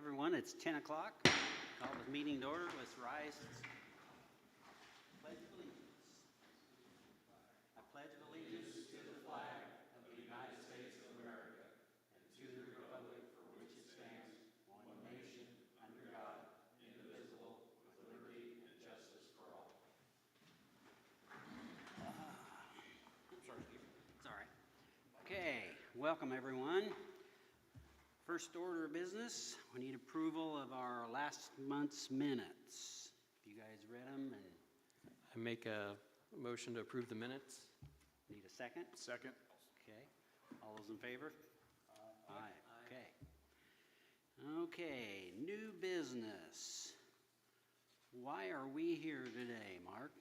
everyone. It's 10 o'clock. Call the meeting to order. Let's rise. Pledge of allegiance. I pledge allegiance to the flag of the United States of America and to the republic for which it stands, one nation, under God, indivisible, with liberty and justice for all. I'm sorry, Steve. It's all right. Okay, welcome everyone. First order of business, we need approval of our last month's minutes. You guys read them and I make a motion to approve the minutes. need a second? Second. Okay, all those in favor? Aye. Okay. Okay, new business. Why are we here today, Mark?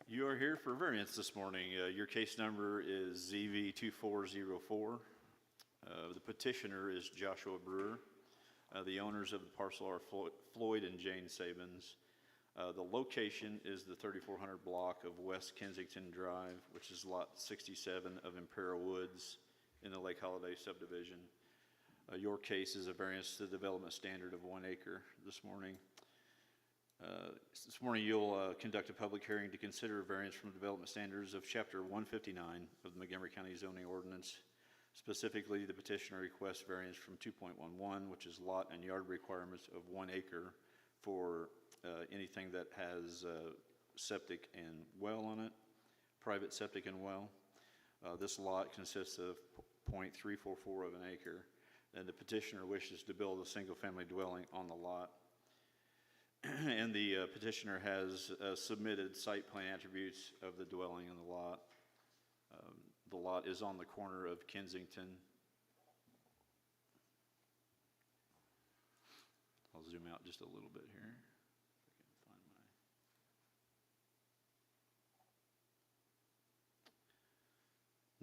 You are here for variance this morning. Your case number is ZV2404. The petitioner is Joshua Brewer. The owners of the parcel are Floyd and Jane Sabins. The location is the 3400 block of West Kensington Drive, which is lot 67 of Imperial Woods in the Lake Holiday subdivision. Your case is a variance to the development standard of 1 acre this morning. This morning you'll conduct a public hearing to consider a variance from development standards of Chapter 159 of the Montgomery County Zoning Ordinance. Specifically, the petitioner requests variance from 2.11, which is lot and yard requirements of 1 acre for anything that has septic and well on it, private septic and well. This lot consists of 0.344 of an acre, and the petitioner wishes to build a single-family dwelling on the lot. And the petitioner has submitted site plan attributes of the dwelling and the lot. The lot is on the corner of Kensington. I'll zoom out just a little bit here. If I can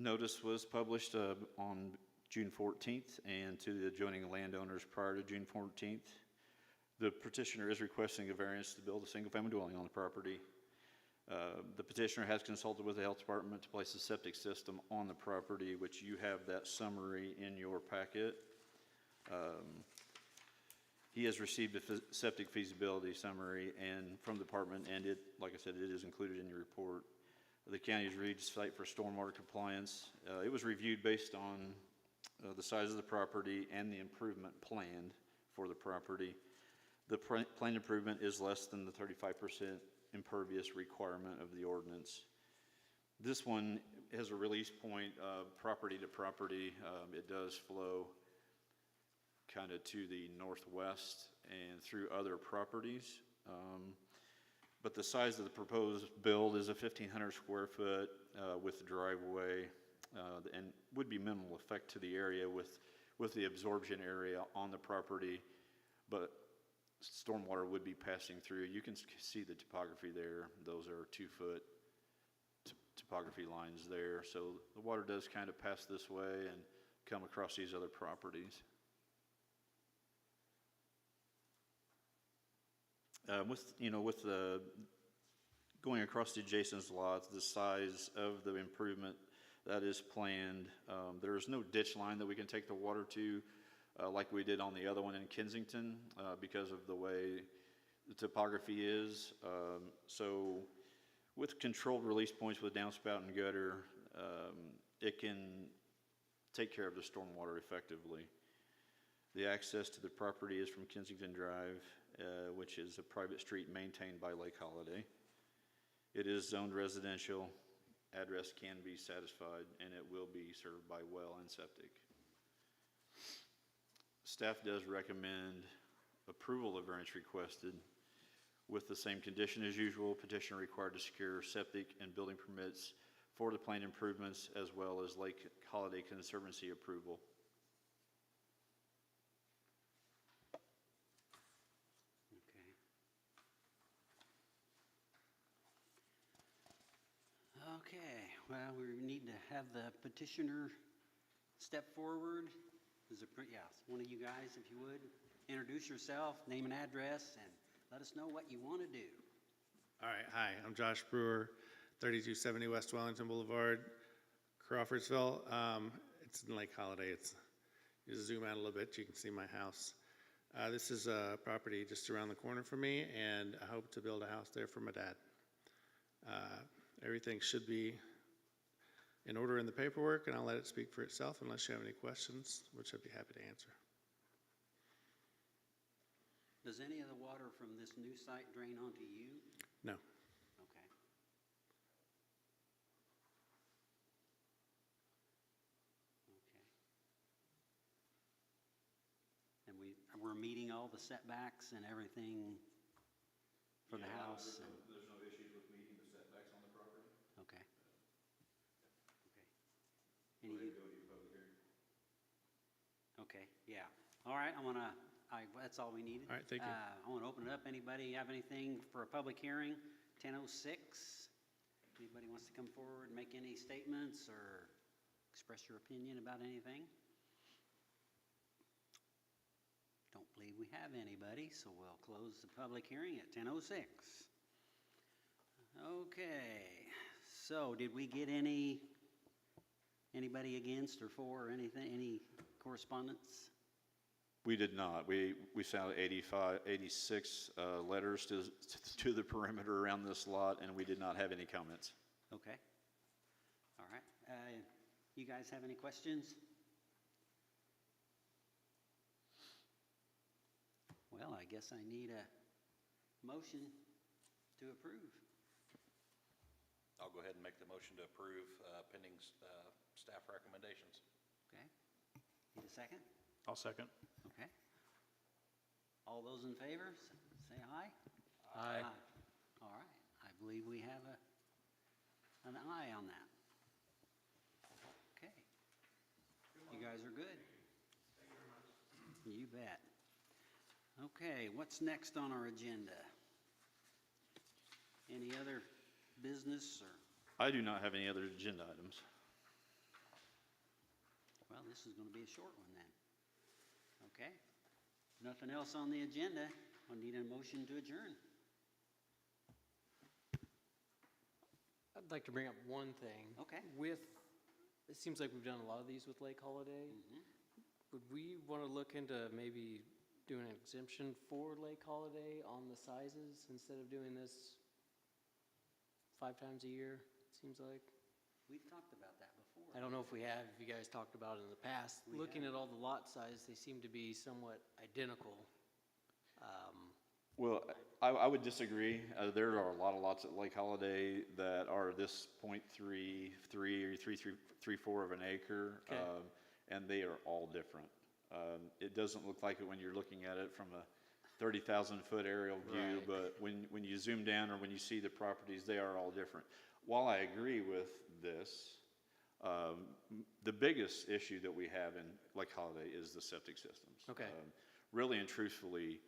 find my notice was published on June 14th and to the adjoining landowners prior to June 14th. The petitioner is requesting a variance to build a single-family dwelling on the property. The petitioner has consulted with the health department to place a septic system on the property, which you have that summary in your packet. He has received a septic feasibility summary and from the department, and it, like I said, it is included in your report. The county has reviewed the site for stormwater compliance. It was reviewed based on the size of the property and the improvement planned for the property. The planned improvement is less than the 35% impervious requirement of the ordinance. This one has a release point property to property. It does flow kind of to the northwest and through other properties. But the size of the proposed build is a 1,500 square foot with driveway and would be minimal effect to the area with the absorption area on the property, but stormwater would be passing through. You can see the topography there. Those are 2-foot topography lines there. So the water does kind of pass this way and come across these other properties. With the going across the adjacent lots, the size of the improvement that is planned, there is no ditch line that we can take the water to like we did on the other one in Kensington because of the way the topography is. So with controlled release points with downspout and gutter, it can take care of the stormwater effectively. The access to the property is from Kensington Drive, which is a private street maintained by Lake Holiday. It is zoned residential. Address can be satisfied, and it will be served by well and septic. Staff does recommend approval of variance requested with the same condition as usual. Petitioner required to secure septic and building permits for the planned improvements as well as Lake Holiday Conservancy approval. Okay, well, we need to have the petitioner step forward. One of you guys, if you would, introduce yourself, name and address, and let us know what you want to do. All right, hi, I'm Josh Brewer, 3270 West Wellington Boulevard, Crawfordsville. It's in Lake Holiday. It's You zoom out a little bit, you can see my house. This is a property just around the corner from me, and I hope to build a house there for my dad. Everything should be in order in the paperwork, and I'll let it speak for itself unless you have any questions, which I'd be happy to answer. Does any of the water from this new site drain onto you? No. Okay. Okay. And we're meeting all the setbacks and everything for the house? There's no issues with meeting the setbacks on the property. Okay. Okay. Go Any, ahead and go to your public hearing. okay, yeah. All right, that's all we needed. All right, thank you. I want to open it up. Anybody have anything for a public hearing? 10:06. Anybody wants to come forward, make any statements or express your opinion about anything? Don't believe we have anybody, so we'll close the public hearing at 10:06. Okay, so did we get anybody against or for or anything, any correspondence? We did not. We sent out 86 letters to the perimeter around this lot, and we did not have any comments. Okay. All right. You guys have any questions? Well, I guess I need a motion to approve. I'll go ahead and make the motion to approve pending staff recommendations. Okay. Need a second? I'll second. Okay. All those in favor, say aye. Aye. All right. I believe we have an aye on that. Okay. You guys are good? Thank you very much. You bet. Okay, what's next on our agenda? Any other business or? I do not have any other agenda items. Well, this is going to be a short one then. Okay. Nothing else on the agenda. I need a motion to adjourn. I'd like to bring up one thing. Okay. It seems like we've done a lot of these with Lake Holiday. Would we want to look into maybe doing an exemption for Lake Holiday on the sizes instead of doing this 5 times a year, it seems like? We've talked about that before. I don't know if we have, if you guys talked about it in the past. We Looking have. at all the lot size, they seem to be somewhat identical. Well, I would disagree. There are a lot of lots at Lake Holiday that are this .33 or 3.34 of an acre, Okay. And they are all different. It doesn't look like it when you're looking at it from a 30,000-foot aerial view, Right. but when you zoom down or when you see the properties, they are all different. While I agree with this, the biggest issue that we have in Lake Holiday is the septic systems. Okay. Really and truthfully,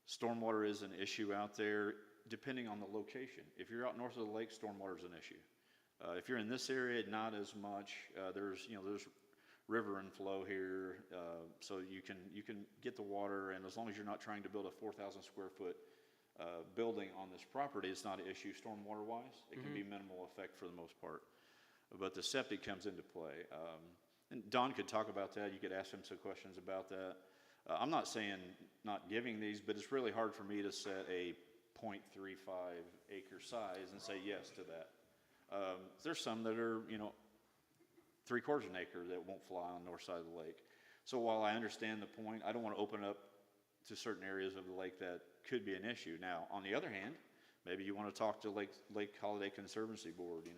stormwater is an issue out there, depending on the location. If you're out north of the lake, stormwater is an issue. If you're in this area, not as much. There's river inflow here, so you can get the water, and as long as you're not trying to build a 4,000 square foot building on this property, it's not an issue stormwater wise. It can be minimal effect for the most part. But the septic comes into play. And Don could talk about that. You could ask him some questions about that. I'm not saying not giving these, but it's really hard for me to set a .35 acre size and say yes to that. There's some that are, 3/4 an acre that won't fly on the north side of the lake. So while I understand the point, I don't want to open up to certain areas of the lake that could be an issue. Now, on the other hand, maybe you want to talk to Lake Holiday Conservancy Board,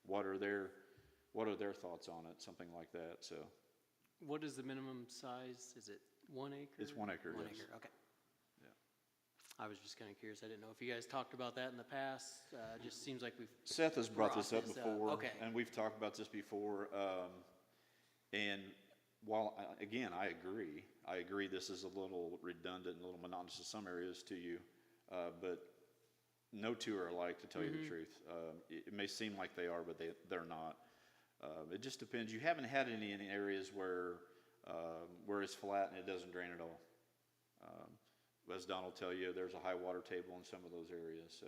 what are their thoughts on it, something like that, so. What is the minimum size? Is it 1 acre? It's 1 acre, 1 yes. acre, okay. Yeah. I was just kind of curious. I didn't know if you guys talked about that in the past. Just seems like we've. Seth has brought this up Brought this up, before. okay. And we've talked about this before. And while, again, I agree this is a little redundant and a little monotonous in some areas to you, but no two are alike, to tell you the truth. It may seem like they are, but they're not. It just depends. You haven't had any in areas where it's flat and it doesn't drain at all. As Don will tell you, there's a high water table in some of those areas. So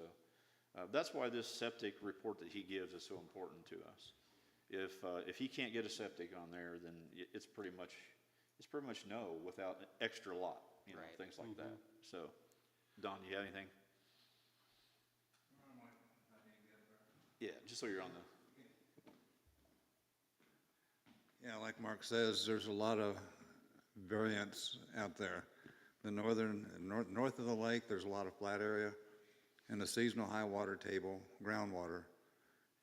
that's why this septic report that he gives is so important to us. If he can't get a septic on there, then it's pretty much no without an extra lot, Right. things like that. So, Don, do you have anything? Yeah, just so you're on the. Yeah, like Mark says, there's a lot of variance out there. The north of the lake, there's a lot of flat area, and the seasonal high water table, groundwater,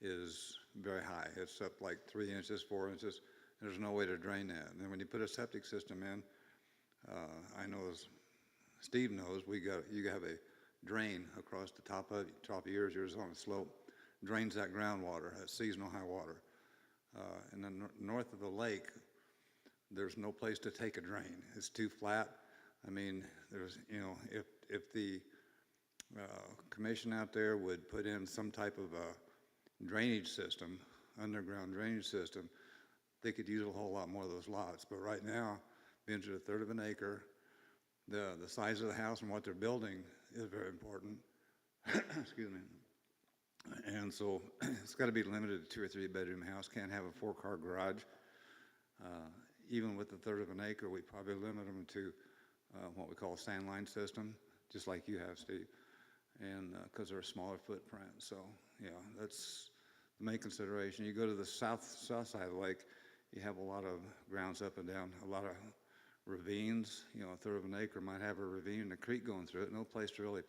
is very high. It's up like 3 inches, 4 inches. There's no way to drain that. And then when you put a septic system in, I know, as Steve knows, you have a drain across the top of yours. Yours is on a slope, drains that groundwater, that seasonal high water. And then north of the lake, there's no place to take a drain. It's too flat. I mean, there's, if the commission out there would put in some type of a drainage system, underground drainage system, they could use a whole lot more of those lots. But right now, being to a third of an acre, the size of the house and what they're building is very important. Excuse me. And so it's got to be limited to 2 or 3 bedroom house. Can't have a 4-car garage. Even with a third of an acre, we probably limit them to what we call a sand line system, just like you have, Steve, and because they're a smaller footprint. So yeah, that's the main consideration. You go to the south side of the lake, you have a lot of grounds up and down, a lot of ravines. A third of an acre might have a ravine and a creek going through it. No place to really.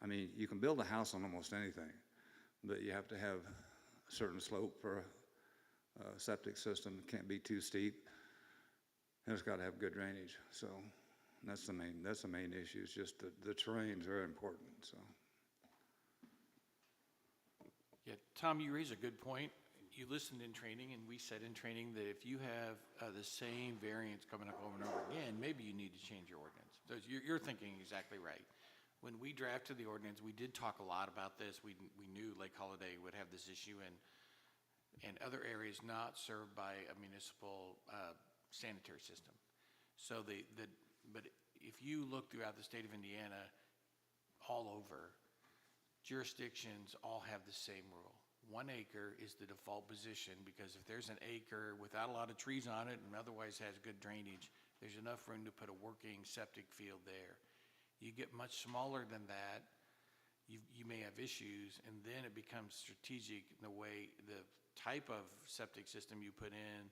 I mean, you can build a house on almost anything, but you have to have a certain slope for a septic system. It can't be too steep, and it's got to have good drainage. So that's the main issue. It's just the terrain's very important. So. Yeah, Tom, you raise a good point. You listened in training, and we said in training that if you have the same variance coming up over and over again, maybe you need to change your ordinance. So you're thinking exactly right. When we drafted the ordinance, we did talk a lot about this. We knew Lake Holiday would have this issue and other areas not served by a municipal sanitary system. So but if you look throughout the state of Indiana, all over, jurisdictions all have the same rule. 1 acre is the default position, because if there's an acre without a lot of trees on it and otherwise has good drainage, there's enough room to put a working septic field there. You get much smaller than that, you may have issues, and then it becomes strategic in the way, the type of septic system you put in,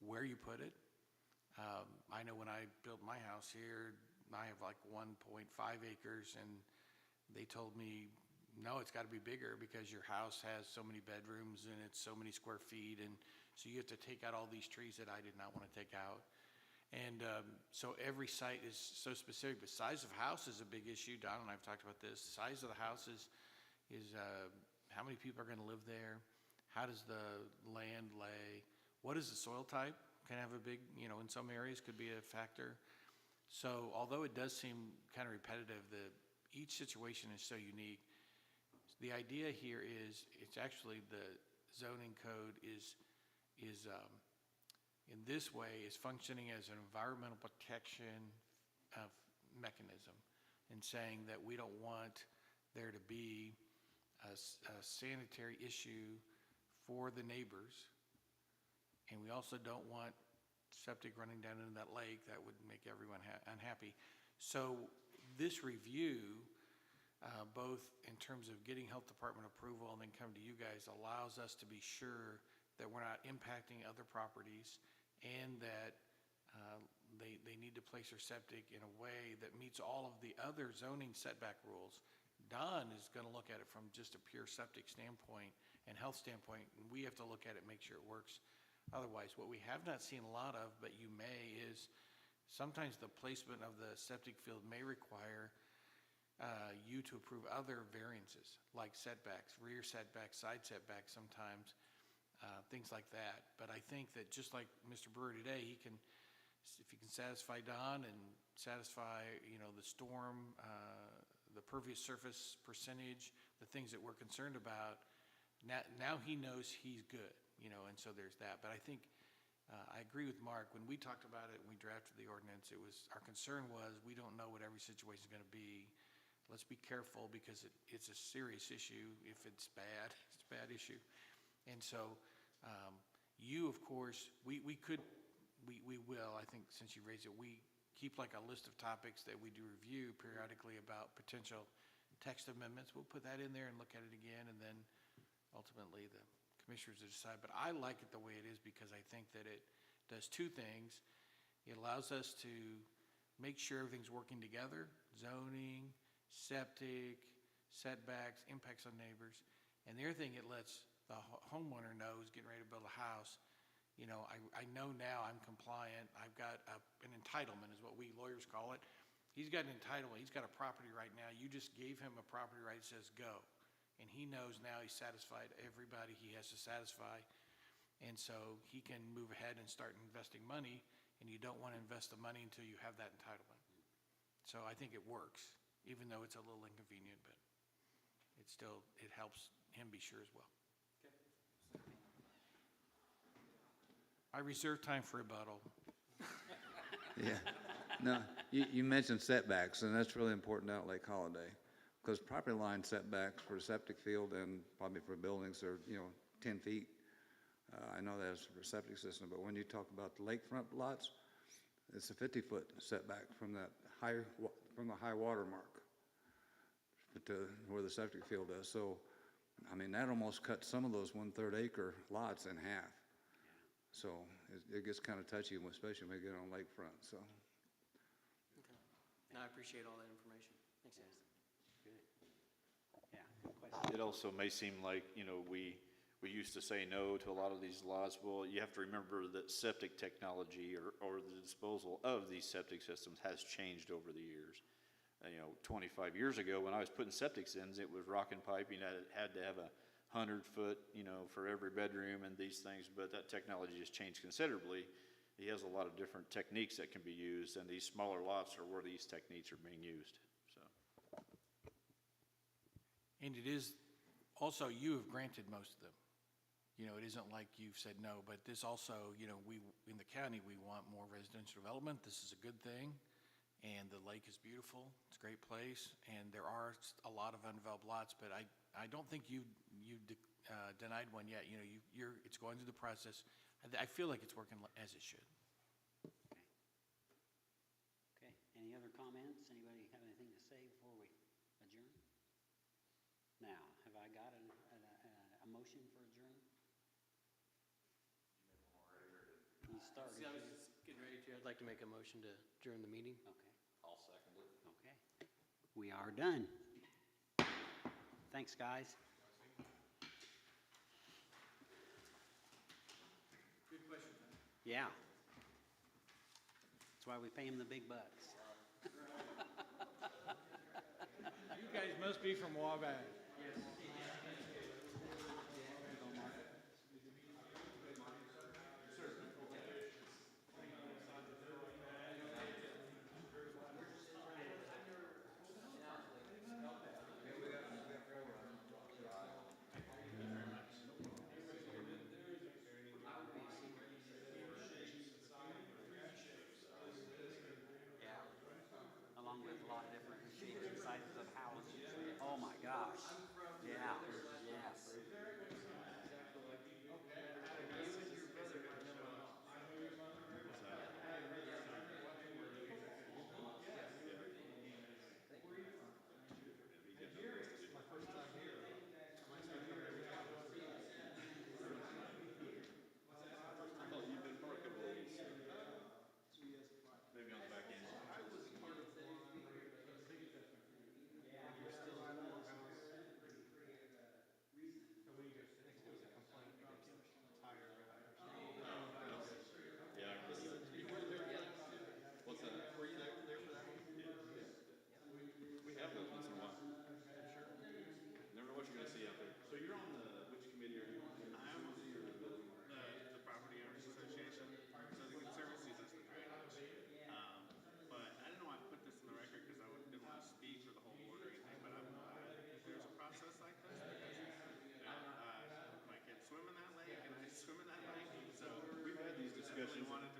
where you put it. I know when I built my house here, I have like 1.5 acres, and they told me, no, it's got to be bigger because your house has so many bedrooms and it's so many square feet, and so you have to take out all these trees that I did not want to take out. And so every site is so specific, but size of house is a big issue. Don and I have talked about this. Size of the house is how many people are going to live there? How does the land lay? What is the soil type? Can have a big, in some areas could be a factor. So although it does seem kind of repetitive, each situation is so unique. The idea here is, it's actually the zoning code is in this way is functioning as an environmental protection mechanism, and saying that we don't want there to be a sanitary issue for the neighbors, and we also don't want septic running down into that lake. That would make everyone unhappy. So this review, both in terms of getting health department approval and then come to you guys, allows us to be sure that we're not impacting other properties, and that they need to place their septic in a way that meets all of the other zoning setback rules. Don is going to look at it from just a pure septic standpoint and health standpoint, and we have to look at it, make sure it works. Otherwise, what we have not seen a lot of, but you may, is sometimes the placement of the septic field may require you to approve other variances, like setbacks, rear setbacks, side setbacks sometimes, things like that. But I think that just like Mr. Brewer today, if he can satisfy Don and satisfy, the storm, the pervious surface percentage, the things that we're concerned about, now he knows he's good, and so there's that. But I think I agree with Mark. When we talked about it and we drafted the ordinance, our concern was, we don't know what every situation is going to be. Let's be careful, because it's a serious issue. If it's bad, it's a bad issue. And so You, of course, we will, I think, since you raised it, we keep like a list of topics that we do review periodically about potential text amendments. We'll put that in there and look at it again, and then ultimately the commissioners will decide. But I like it the way it is because I think that it does two things. It allows us to make sure everything's working together, zoning, septic, setbacks, impacts on neighbors. And the other thing it lets the homeowner know is getting ready to build a house. You know, I know now I'm compliant. I've got an entitlement is what we lawyers call it. He's got an entitlement. He's got a property right now. You just gave him a property right that says go. And he knows now he's satisfied everybody he has to satisfy. And so he can move ahead and start investing money, and you don't want to invest the money until you have that entitlement. So I think it works, even though it's a little inconvenient, but it helps him be sure as well. I reserve time for rebuttal. Yeah. No, you mentioned setbacks, and that's really important out at Lake Holiday, because property line setbacks for a septic field and probably for buildings are, 10 feet. I know that's for a septic system, but when you talk about the lakefront lots, it's a 50-foot setback from the high water mark to where the septic field is. So, I mean, that almost cuts some of those 1/3 acre lots in half. So it gets kind of touchy, especially when we get on lakefront, so. Okay. No, I appreciate all that information. Thanks, guys. Good. Yeah, good question. It also may seem like, we used to say no to a lot of these laws. Well, you have to remember that septic technology or the disposal of these septic systems has changed over the years. 25 years ago, when I was putting septics in, it was rock and pipe. It had to have a 100-foot, for every bedroom and these things, but that technology has changed considerably. He has a lot of different techniques that can be used, and these smaller lots are where these techniques are being used, so. And it is, also, you have granted most of them. It isn't like you've said no, but this also, we, in the county, we want more residential development. This is a good thing, and the lake is beautiful. It's a great place, and there are a lot of undeveloped lots, but I don't think you denied one yet. It's going through the process. I feel like it's working as it should. Okay, any other comments? Anybody have anything to say before we adjourn? Now, have I got a motion for adjourn? You started. See, I was just getting ready to. I'd like to make a motion to adjourn the meeting. Okay, I'll second it. okay. We are done. Thanks, guys. Good question. Yeah. That's why we pay him the big bucks. You guys must be from Wabash. Yeah. Along with a lot of different shapes and sizes of houses. Oh my gosh. Yeah. Yes. Maybe on the back end. Yeah, I remember that. What's that? Were you there for that? We have those once in a while. Sure. Never know what you're gonna see out there. So you're on which committee are you on? I'm on the Property Owners Association, so the Conservancy is the drainage. But I didn't want to put this in the record because I didn't want to speak for the whole board or anything, but I'm glad that there's a process like this because my kids swim in that lake and I swim in that lake, so We've had these I really discussions. wanted